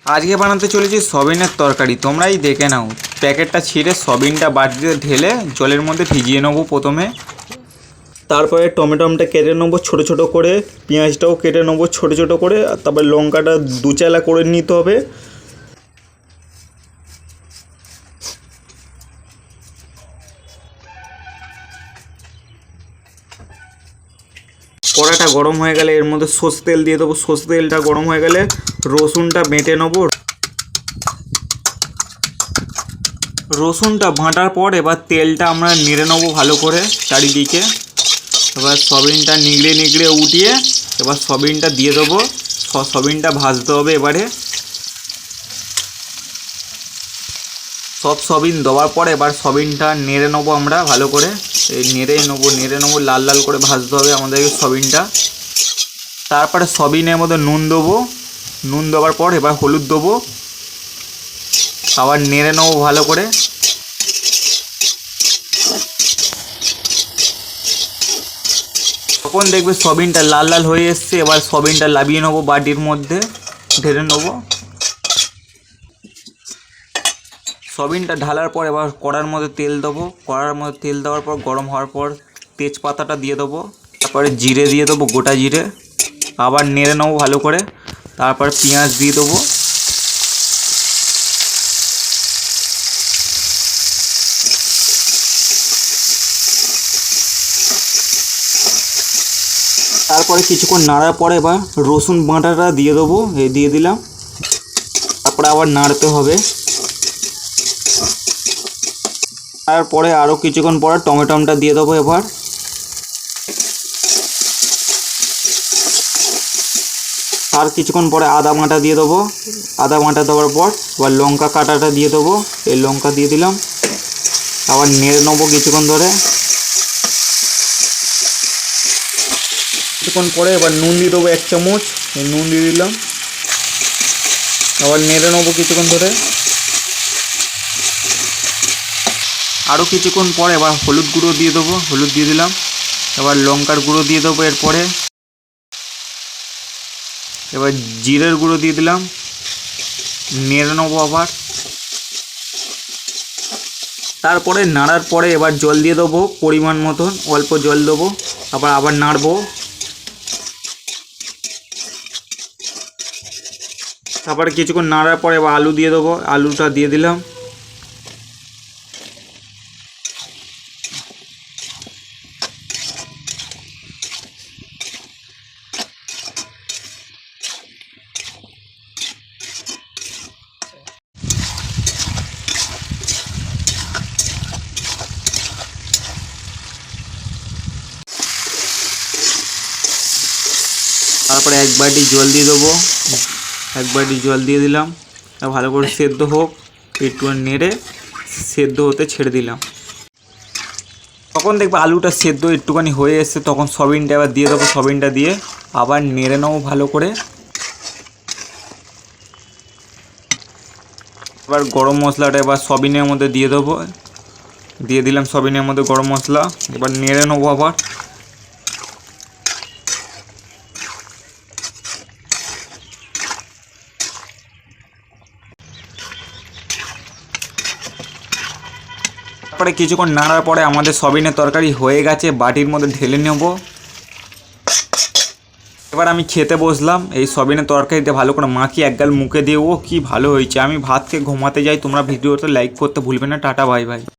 আজকে বানাতে চলেছি সয়াবিনের তরকারি। তোমরাই দেখে নাও। প্যাকেটটা ছিঁড়ে সয়াবিনটা বাটিতে ঢেলে জলের মধ্যে ভিজিয়ে নেবো প্রথমে। তারপরে টমেটোটা কেটে নেবো ছোটো ছোটো করে, পেঁয়াজটাও কেটে নেবো ছোটো ছোটো করে, আর তারপরে লঙ্কাটা দু চালা করে নিতে হবে। কড়াটা গরম হয়ে গেলে এর মধ্যে সর্ষে তেল দিয়ে দেবো। সর্ষে তেলটা গরম হয়ে গেলে রসুনটা বেটে নেবো। রসুনটা বাটার পর এবার তেলটা আমরা নেড়ে নেবো ভালো করে চারিদিকে। এবার সয়াবিনটা নিগড়ে নিগড়ে উঠিয়ে এবার সয়াবিনটা দিয়ে দেবো। সয়াবিনটা ভাজতে হবে এবারে। সব সয়াবিন দেওয়ার পর এবার সয়াবিনটা নেড়ে নেবো আমরা ভালো করে। এই নেড়ে নেবো লাল লাল করে ভাজতে হবে আমাদেরকে সয়াবিনটা। তারপরে সয়াবিনের মধ্যে নুন দেবো। নুন দেওয়ার পর এবার হলুদ দেবো, আবার নেড়ে নেবো ভালো করে। তখন দেখবে সয়াবিনটা লাল লাল হয়ে এসছে। এবার সয়াবিনটা লাবিয়ে নেবো, বাটির মধ্যে ঢেলে নেবো। সয়াবিনটা ঢালার পর এবার কড়ার মধ্যে তেল দেবো। কড়ার মধ্যে তেল দেওয়ার পর গরম হওয়ার পর তেজপাতাটা দিয়ে দেবো। তারপরে জিরে দিয়ে দেবো, গোটা জিরে। আবার নেড়ে নেবো ভালো করে। তারপর পেঁয়াজ দিয়ে দেবো। তারপরে কিছুক্ষণ নাড়ার পরে এবার রসুন বাটাটা দিয়ে দেবো। দিয়ে দিলাম। তারপরে আবার নাড়তে হবে। তারপরে আরও কিছুক্ষণ পরে টমেটোটা দিয়ে দেবো এবার। আর কিছুক্ষণ পরে আদা বাটা দিয়ে দেবো। আদা বাটা দেওয়ার পর এবার লঙ্কা কাটাটা দিয়ে দেবো। এই লঙ্কা দিয়ে দিলাম। আবার নেড়ে নেবো কিছুক্ষণ ধরে। কিছুক্ষণ পরে এবার নুন দিয়ে দেবো 1 চামচ। নুন দিয়ে দিলাম। আবার নেড়ে নেবো কিছুক্ষণ ধরে। আরও কিছুক্ষণ পরে এবার হলুদ গুঁড়ো দিয়ে দেবো। হলুদ দিয়ে দিলাম। এবার লঙ্কার গুঁড়ো দিয়ে দেবো এরপরে। এবার জিরের গুঁড়ো দিয়ে দিলাম। নেড়ে নেবো আবার। তারপরে নাড়ার পরে এবার জল দিয়ে দেবো পরিমাণ মতন, অল্প জল দেবো। আবার নাড়বো। তারপরে কিছুক্ষণ নাড়ার পরে এবার আলু দিয়ে দেবো। আলুটা দিয়ে দিলাম। তারপরে 1 বাটি জল দিয়ে দেবো। 1 বাটি জল দিয়ে দিলাম। ভালো করে সেদ্ধ হোক, একটু নেড়ে সেদ্ধ হতে ছেড়ে দিলাম। তখন দেখবে আলুটা সেদ্ধ একটুখানি হয়ে এসছে, তখন সয়াবিনটা এবার দিয়ে দেবো। সয়াবিনটা দিয়ে আবার নেড়ে নেবো ভালো করে। এবার গরম মশলাটা এবার সয়াবিনের মধ্যে দিয়ে দেবো। দিয়ে দিলাম সয়াবিনের মধ্যে গরম মশলা। এবার নেড়ে নেবো আবার। তারপরে কিছুক্ষণ নাড়ার পরে আমাদের সয়াবিনের তরকারি হয়ে গেছে। বাটির মধ্যে ঢেলে নেব। এবার আমি খেতে বসলাম। এই সয়াবিনের তরকারিতে ভালো করে মাখিয়ে এক গাল মুখে দিয়ে, ও কি ভালো হয়েছে। আমি ভাত খেয়ে ঘুমাতে যাই। তোমরা ভিডিওতে লাইক করতে ভুলবে না। Tata, bye bye.